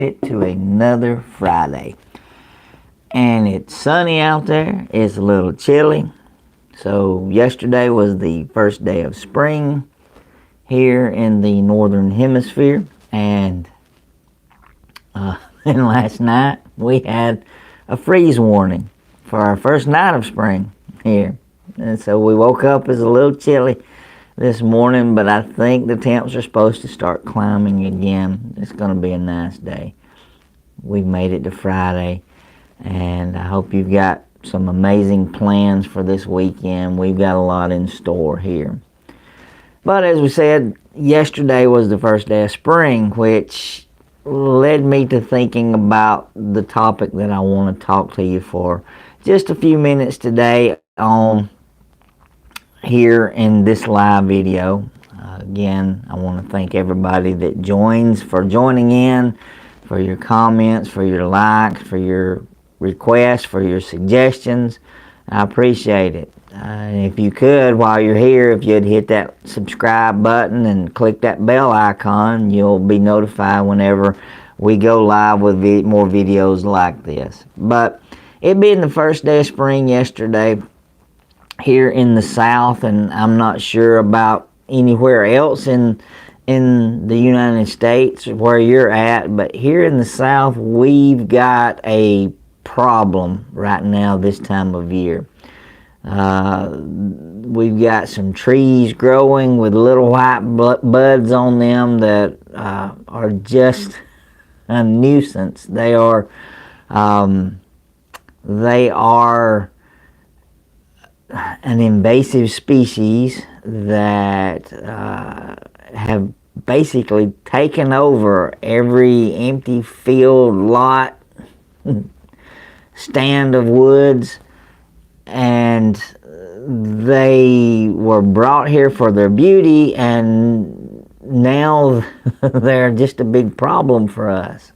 it to another Friday. And it's sunny out there. It's a little chilly. So yesterday was the first day of spring here in the northern hemisphere. And then last night we had a freeze warning for our first night of spring here. And so we woke up as a little chilly this morning, but I think the temps are supposed to start climbing again. It's going to be a nice day. We've made it to Friday, and I hope you've got some amazing plans for this weekend. We've got a lot in store here. But as we said, yesterday was the first day of spring, which led me to thinking about the topic that I want to talk to you for just a few minutes today on here in this live video. Again, I want to thank everybody that joins for joining in, for your comments, for your likes, for your requests, for your suggestions. I appreciate it. If you could, while you're here, if you'd hit that subscribe button and click that bell icon, you'll be notified whenever we go live with more videos like this. But it being the first day of spring yesterday here in the South, and I'm not sure about anywhere else in the United States where you're at, but here in the South we've got a problem right now this time of year. We've got some trees growing with little white buds on them that are just a nuisance. They are an invasive species that have basically taken over every empty field, lot, stand of woods, and they were brought here for their beauty, and now they're just a big problem for us.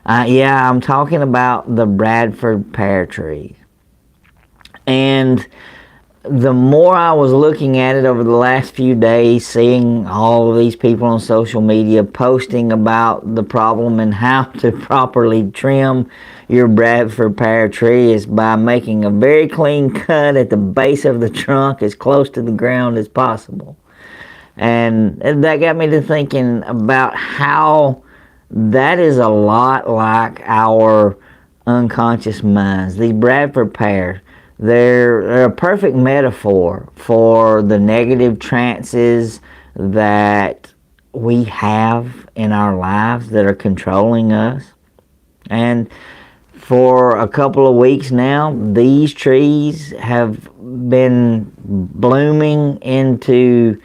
Yeah, I'm talking about the Bradford pear trees. And the more I was looking at it over the last few days, seeing all of these people on social media posting about the problem and how to properly trim your Bradford pear tree is by making a very clean cut at the base of the trunk as close to the ground as possible. And that got me to thinking about how that is a lot like our unconscious minds. These Bradford pears, they're a perfect metaphor for the negative trances that we have in our lives that are controlling us. And for a couple of weeks now, these trees have been blooming into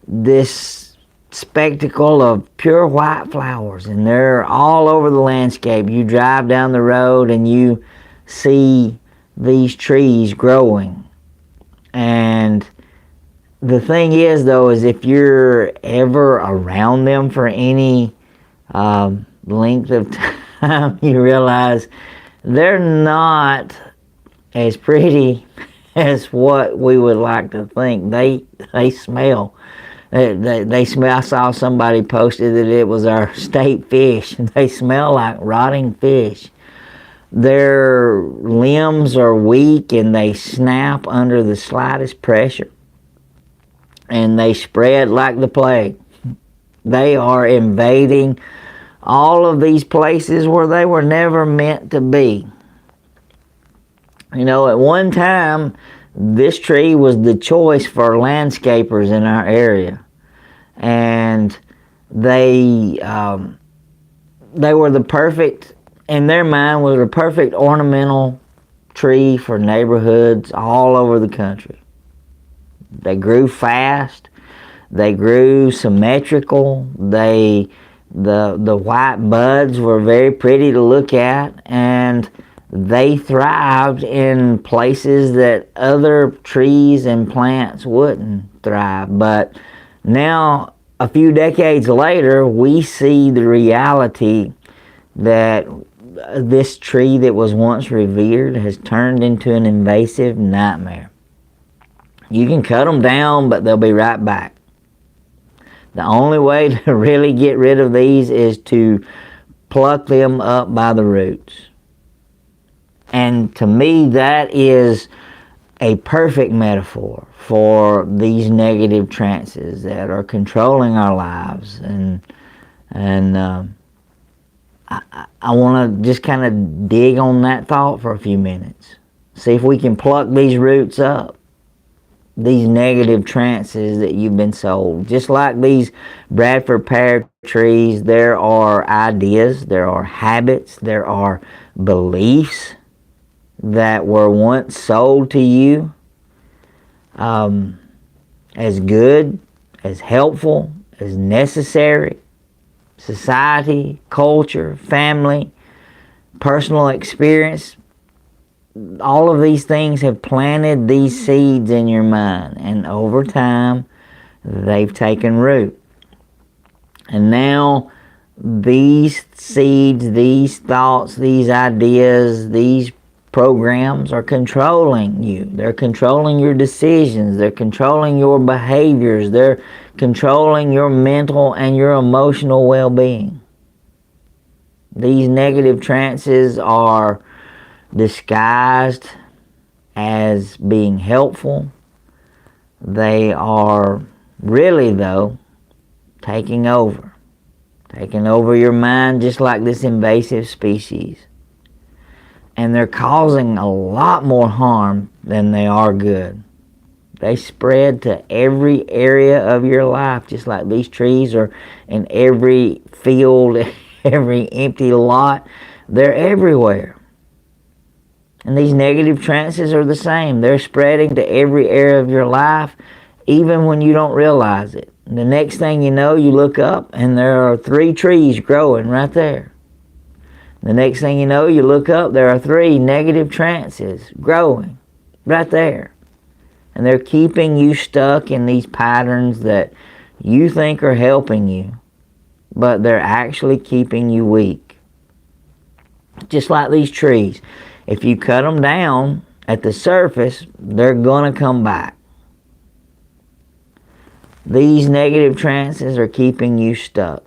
this spectacle of pure white flowers, and they're all over the landscape. You drive down the road and you see these trees growing. And the thing is, though, is if you're ever around them for any length of time, you realize they're not as pretty as what we would like to think. They smell. They smell. I saw somebody posted that it was our state fish. They smell like rotting fish. Their limbs are weak and they snap under the slightest pressure. And they spread like the plague. They are invading all of these places where they were never meant to be. You know, at one time, this tree was the choice for landscapers in our area. And they were the perfect, in their mind, was a perfect ornamental tree for neighborhoods all over the country. They grew fast. They grew symmetrical. The white buds were very pretty to look at, and they thrived in places that other trees and plants wouldn't thrive. But now, a few decades later, we see the reality that this tree that was once revered has turned into an invasive nightmare. You can cut them down, but they'll be right back. The only way to really get rid of these is to pluck them up by the roots. And to me, that is a perfect metaphor for these negative trances that are controlling our lives. And I want to just kind of dig on that thought for a few minutes. See if we can pluck these roots up. These negative trances that you've been sold. Just like these Bradford pear trees, there are ideas, there are habits, there are beliefs that were once sold to you as good, as helpful, as necessary. Society, culture, family, personal experience, all of these things have planted these seeds in your mind, and over time they've taken root. And now these seeds, these thoughts, these ideas, these programs are controlling you. They're controlling your decisions. They're controlling your behaviors. They're controlling your mental and your emotional well-being. These negative trances are disguised as being helpful. They are really, though, taking over your mind, just like this invasive species. And they're causing a lot more harm than they are good. They spread to every area of your life, just like these trees are in every field, every empty lot. They're everywhere. And these negative trances are the same. They're spreading to every area of your life, even when you don't realize it. The next thing you know, you look up and there are 3 trees growing right there. The next thing you know, you look up, there are 3 negative trances growing right there. And they're keeping you stuck in these patterns that you think are helping you, but they're actually keeping you weak. Just like these trees. If you cut them down at the surface, they're going to come back. These negative trances are keeping you stuck.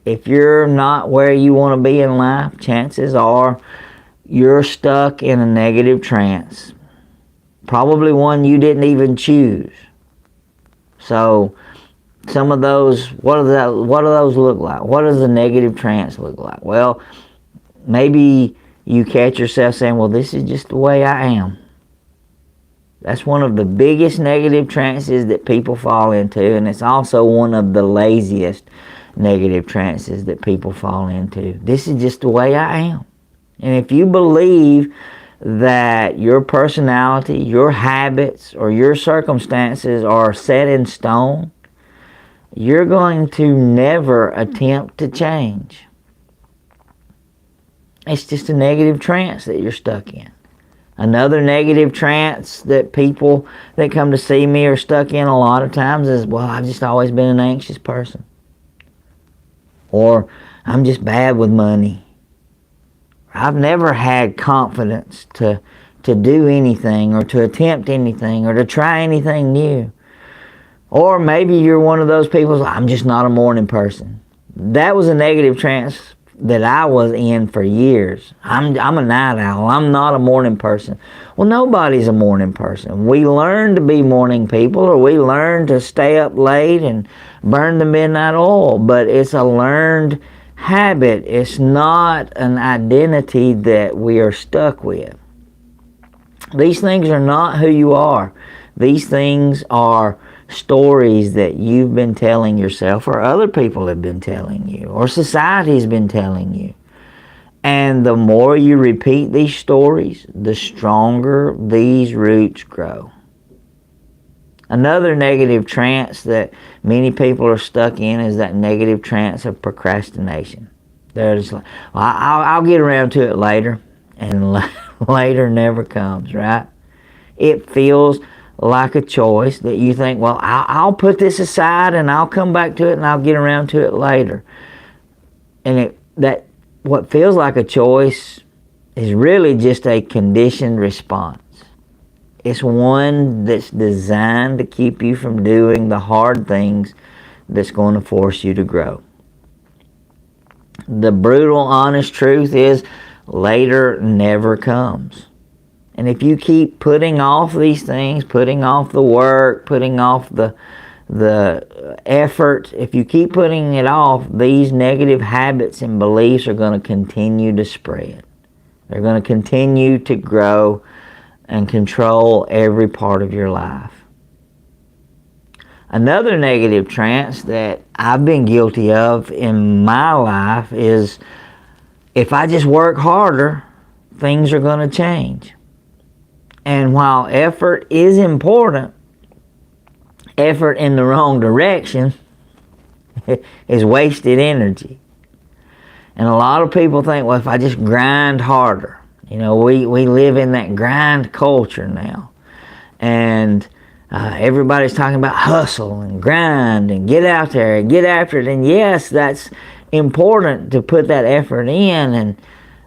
If you're not where you want to be in life, chances are you're stuck in a negative trance. Probably one you didn't even choose. So some of those, what do those look like? What does a negative trance look like? Well, maybe you catch yourself saying, well, this is just the way I am. That's one of the biggest negative trances that people fall into, and it's also one of the laziest negative trances that people fall into. This is just the way I am. And if you believe that your personality, your habits, or your circumstances are set in stone, you're going to never attempt to change. It's just a negative trance that you're stuck in. Another negative trance that people that come to see me are stuck in a lot of times is, well, I've just always been an anxious person. Or, I'm just bad with money. I've never had confidence to do anything, or to attempt anything, or to try anything new. Or maybe you're one of those people, I'm just not a morning person. That was a negative trance that I was in for years. I'm a night owl. I'm not a morning person. Well, nobody's a morning person. We learn to be morning people, or we learn to stay up late and burn the midnight oil, but it's a learned habit. It's not an identity that we are stuck with. These things are not who you are. These things are stories that you've been telling yourself, or other people have been telling you, or society's been telling you. And the more you repeat these stories, the stronger these roots grow. Another negative trance that many people are stuck in is that negative trance of procrastination. They're just like, well, I'll get around to it later, and later never comes, right? It feels like a choice that you think, well, I'll put this aside and I'll come back to it and I'll get around to it later. And what feels like a choice is really just a conditioned response. It's one that's designed to keep you from doing the hard things that's going to force you to grow. the brutal, honest truth is later never comes. And if you keep putting off these things, putting off the work, putting off the effort, if you keep putting it off, these negative habits and beliefs are going to continue to spread. They're going to continue to grow and control every part of your life. Another negative trance that I've been guilty of in my life is, if I just work harder, things are going to change. And while effort is important, effort in the wrong direction is wasted energy. And a lot of people think, well, if I just grind harder, we live in that grind culture now. And everybody's talking about hustle and grind and get out there and get after it. And yes, that's important to put that effort in.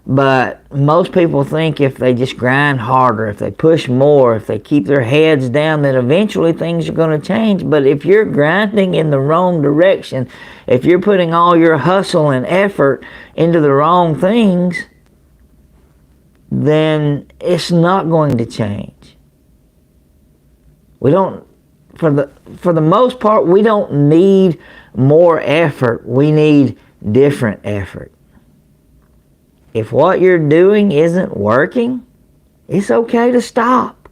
But most people think if they just grind harder, if they push more, if they keep their heads down, that eventually things are going to change. But if you're grinding in the wrong direction, if you're putting all your hustle and effort into the wrong things, then it's not going to change. We don't, for the most part, we don't need more effort. We need different effort. If what you're doing isn't working, it's okay to stop.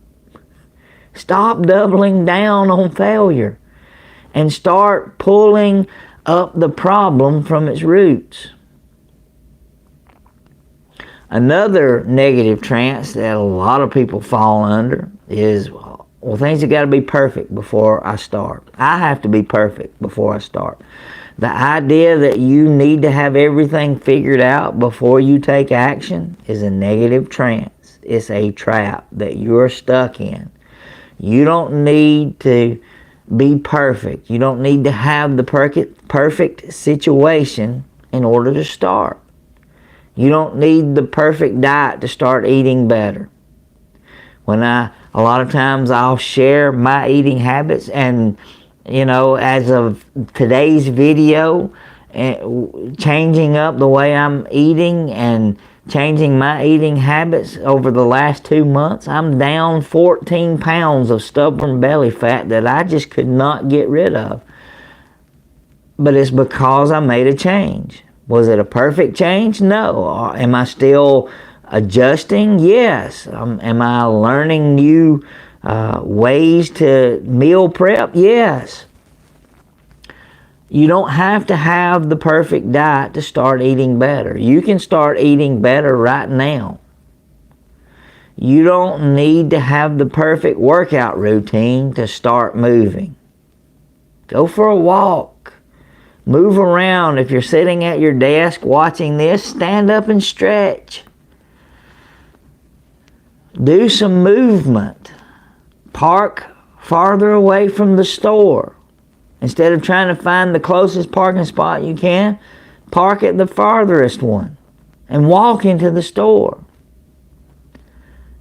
Stop doubling down on failure and start pulling up the problem from its roots. Another negative trance that a lot of people fall under is, well, things have got to be perfect before I start. I have to be perfect before I start. The idea that you need to have everything figured out before you take action is a negative trance. It's a trap that you're stuck in. You don't need to be perfect. You don't need to have the perfect situation in order to start. You don't need the perfect diet to start eating better. A lot of times I'll share my eating habits, and as of today's video, changing up the way I'm eating and changing my eating habits over the last 2 months, I'm down 14 pounds of stubborn belly fat that I just could not get rid of. But it's because I made a change. Was it a perfect change? No. Am I still adjusting? Yes. Am I learning new ways to meal prep? Yes. You don't have to have the perfect diet to start eating better. You can start eating better right now. You don't need to have the perfect workout routine to start moving. Go for a walk. Move around. If you're sitting at your desk watching this, stand up and stretch. Do some movement. Park farther away from the store. Instead of trying to find the closest parking spot you can, park at the farthest one and walk into the store.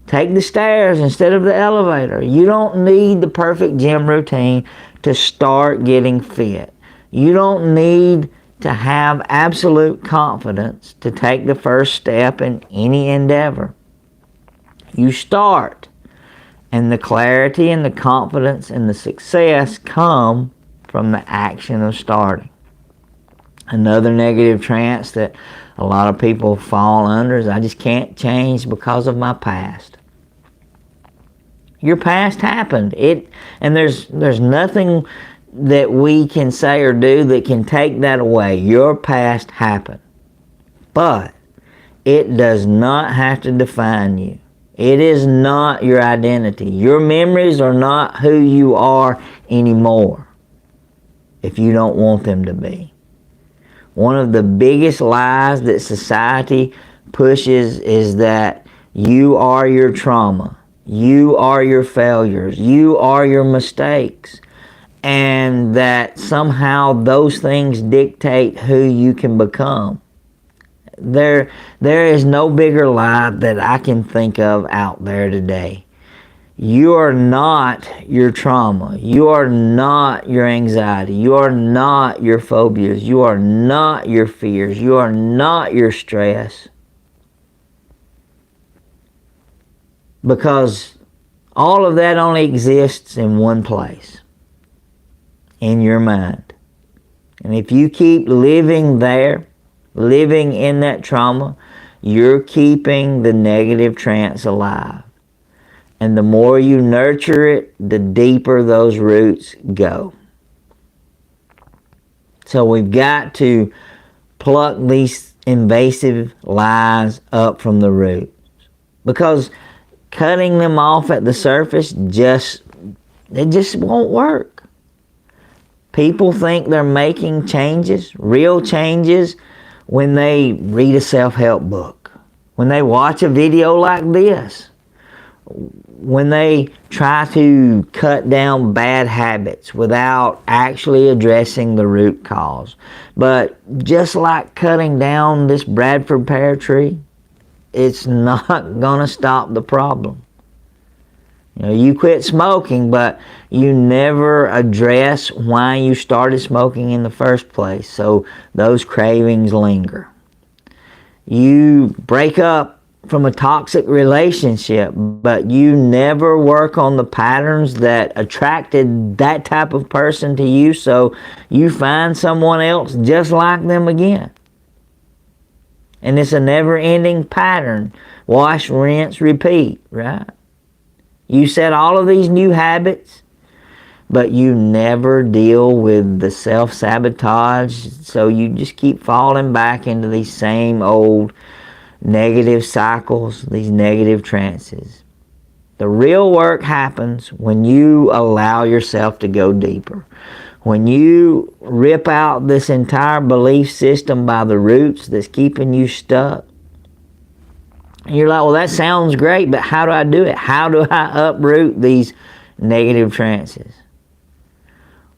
Take the stairs instead of the elevator. You don't need the perfect gym routine to start getting fit. You don't need to have absolute confidence to take the first step in any endeavor. You start, and the clarity and the confidence and the success come from the action of starting. Another negative trance that a lot of people fall under is, I just can't change because of my past. Your past happened. And there's nothing that we can say or do that can take that away. Your past happened. But it does not have to define you. It is not your identity. Your memories are not who you are anymore, if you don't want them to be. One of the biggest lies that society pushes is that you are your trauma. You are your failures. You are your mistakes. And that somehow those things dictate who you can become. There is no bigger lie that I can think of out there today. You are not your trauma. You are not your anxiety. You are not your phobias. You are not your fears. You are not your stress. Because all of that only exists in one place, in your mind. And if you keep living there, living in that trauma, you're keeping the negative trance alive. And the more you nurture it, the deeper those roots go. So we've got to pluck these invasive lies up from the roots. Because cutting them off at the surface just won't work. People think they're making changes, real changes, when they read a self-help book, when they watch a video like this, when they try to cut down bad habits without actually addressing the root cause. But just like cutting down this Bradford pear tree, it's not going to stop the problem. You know, you quit smoking, but you never address why you started smoking in the first place, so those cravings linger. You break up from a toxic relationship, but you never work on the patterns that attracted that type of person to you, so you find someone else just like them again. And it's a never-ending pattern. Wash, rinse, repeat, right? You set all of these new habits, but you never deal with the self-sabotage, so you just keep falling back into these same old negative cycles, these negative trances. The real work happens when you allow yourself to go deeper. When you rip out this entire belief system by the roots that's keeping you stuck. And you're like, well, that sounds great, but how do I do it? How do I uproot these negative trances?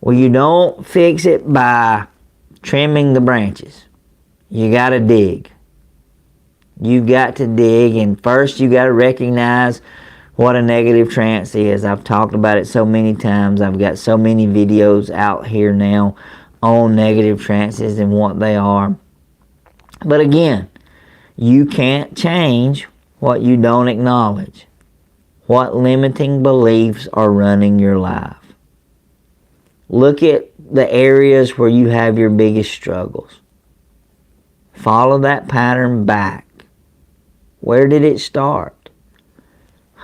Well, you don't fix it by trimming the branches. You got to dig. You've got to dig, and first you got to recognize what a negative trance is. I've talked about it so many times. I've got so many videos out here now on negative trances and what they are. But again, you can't change what you don't acknowledge. What limiting beliefs are running your life? Look at the areas where you have your biggest struggles. Follow that pattern back. Where did it start?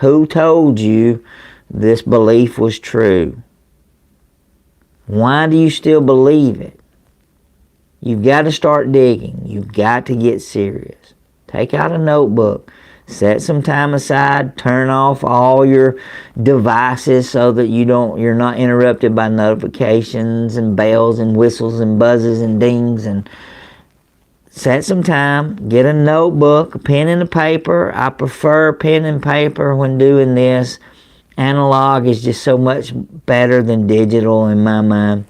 Who told you this belief was true? Why do you still believe it? You've got to start digging. You've got to get serious. Take out a notebook. Set some time aside. Turn off all your devices so that you're not interrupted by notifications and bells and whistles and buzzes and dings. And set some time. Get a notebook, a pen and a paper. I prefer pen and paper when doing this. Analog is just so much better than digital in my mind,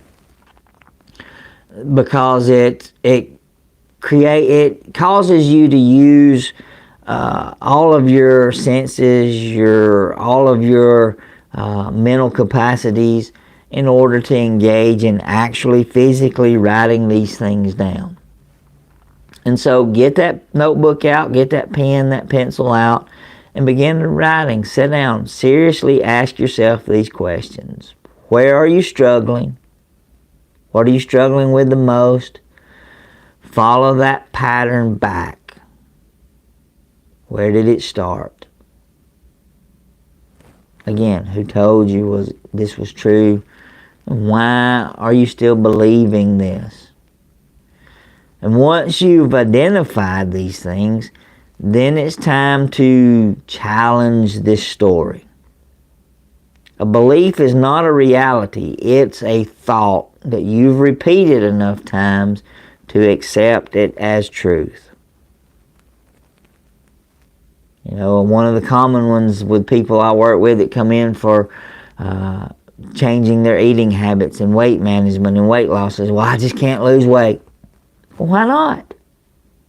because it causes you to use all of your senses, all of your mental capacities in order to engage in actually physically writing these things down. And so get that notebook out, get that pen, that pencil out, and begin writing. Sit down. Seriously ask yourself these questions. Where are you struggling? What are you struggling with the most? Follow that pattern back. Where did it start? Again, who told you this was true? Why are you still believing this? And once you've identified these things, then it's time to challenge this story. A belief is not a reality. It's a thought that you've repeated enough times to accept it as truth. You know, one of the common ones with people I work with that come in for changing their eating habits and weight management and weight loss is, well, I just can't lose weight. Well, why not?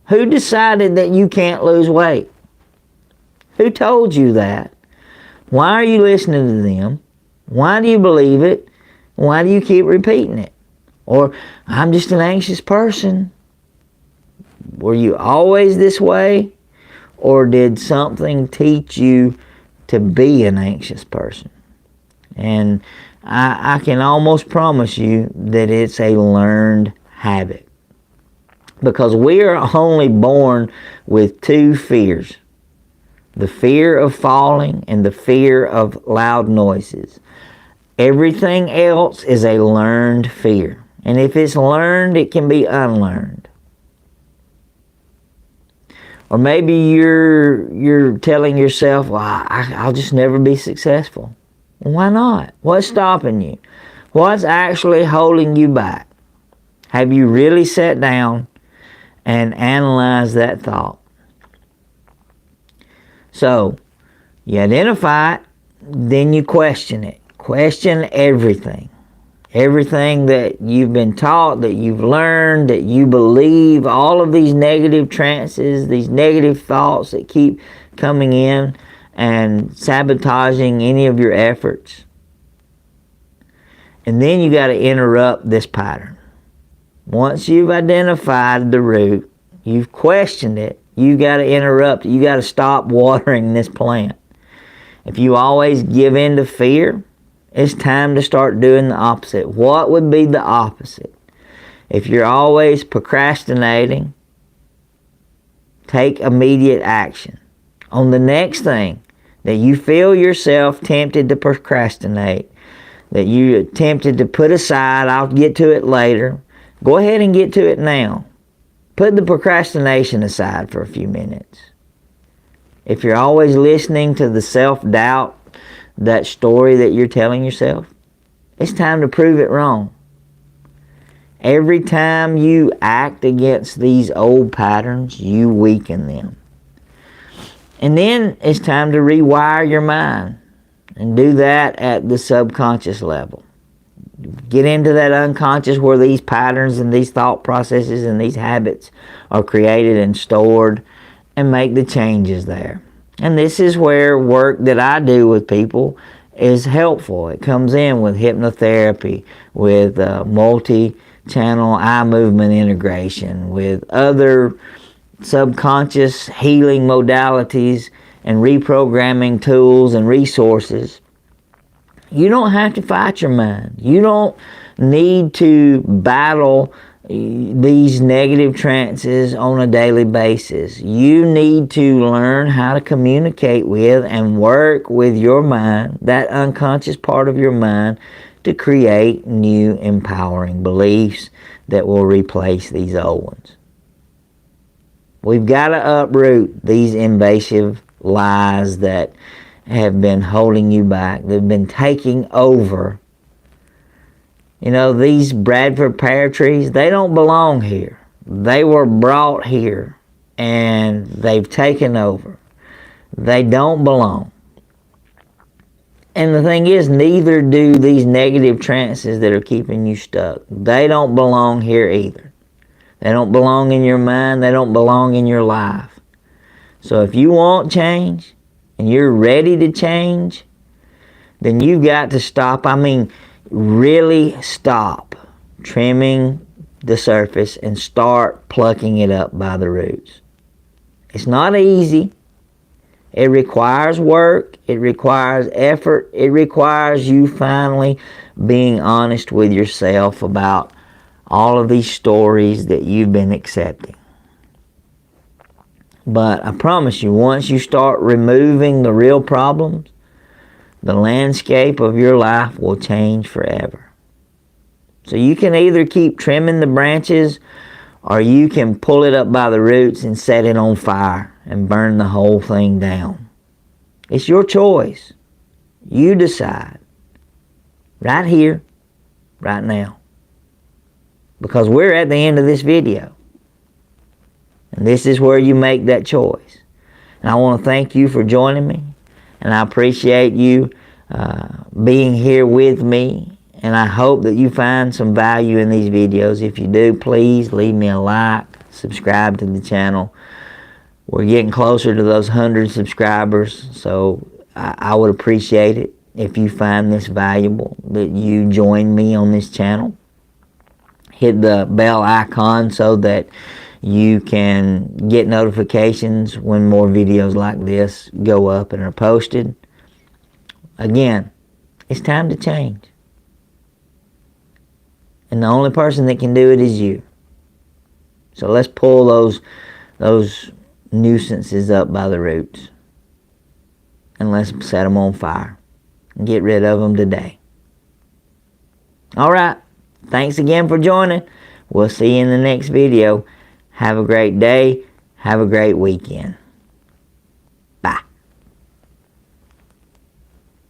Who decided that you can't lose weight? Who told you that? Why are you listening to them? Why do you believe it? Why do you keep repeating it? Or, I'm just an anxious person. Were you always this way? Or did something teach you to be an anxious person? And I can almost promise you that it's a learned habit. Because we are only born with two fears. The fear of falling and the fear of loud noises. Everything else is a learned fear. And if it's learned, it can be unlearned. Or maybe you're telling yourself, well, I'll just never be successful. Well, why not? What's stopping you? What's actually holding you back? Have you really sat down and analyzed that thought? So, you identify it, then you question it. Question everything. Everything that you've been taught, that you've learned, that you believe, all of these negative trances, these negative thoughts that keep coming in and sabotaging any of your efforts. And then you got to interrupt this pattern. Once you've identified the root, you've questioned it, you got to interrupt it. You got to stop watering this plant. If you always give in to fear, it's time to start doing the opposite. What would be the opposite? If you're always procrastinating, take immediate action on the next thing that you feel yourself tempted to procrastinate, that you tempted to put aside, I'll get to it later. Go ahead and get to it now. Put the procrastination aside for a few minutes. If you're always listening to the self-doubt, that story that you're telling yourself, it's time to prove it wrong. Every time you act against these old patterns, you weaken them. And then it's time to rewire your mind and do that at the subconscious level. Get into that unconscious where these patterns and these thought processes and these habits are created and stored, and make the changes there. And this is where work that I do with people is helpful. It comes in with hypnotherapy, with multi-channel eye movement integration, with other subconscious healing modalities and reprogramming tools and resources. You don't have to fight your mind. You don't need to battle these negative trances on a daily basis. You need to learn how to communicate with and work with your mind, that unconscious part of your mind, to create new empowering beliefs that will replace these old ones. We've got to uproot these invasive lies that have been holding you back. They've been taking over. You know, these Bradford pear trees, they don't belong here. They were brought here and they've taken over. They don't belong. And the thing is, neither do these negative trances that are keeping you stuck. They don't belong here either. They don't belong in your mind. They don't belong in your life. So if you want change and you're ready to change, then you've got to stop. Really stop trimming the surface and start plucking it up by the roots. It's not easy. It requires work. It requires effort. It requires you finally being honest with yourself about all of these stories that you've been accepting. But I promise you, once you start removing the real problems, the landscape of your life will change forever. So you can either keep trimming the branches, or you can pull it up by the roots and set it on fire and burn the whole thing down. It's your choice. You decide. Right here, right now. Because we're at the end of this video. And this is where you make that choice. And I want to thank you for joining me. And I appreciate you being here with me. And I hope that you find some value in these videos. If you do, please leave me a like, subscribe to the channel. We're getting closer to those 100 subscribers. So I would appreciate it if you find this valuable, that you join me on this channel. Hit the bell icon so that you can get notifications when more videos like this go up and are posted. Again, it's time to change. And the only person that can do it is you. So let's pull those nuisances up by the roots. And let's set them on fire. And get rid of them today. Alright. Thanks again for joining. We'll see you in the next video. Have a great day. Have a great weekend.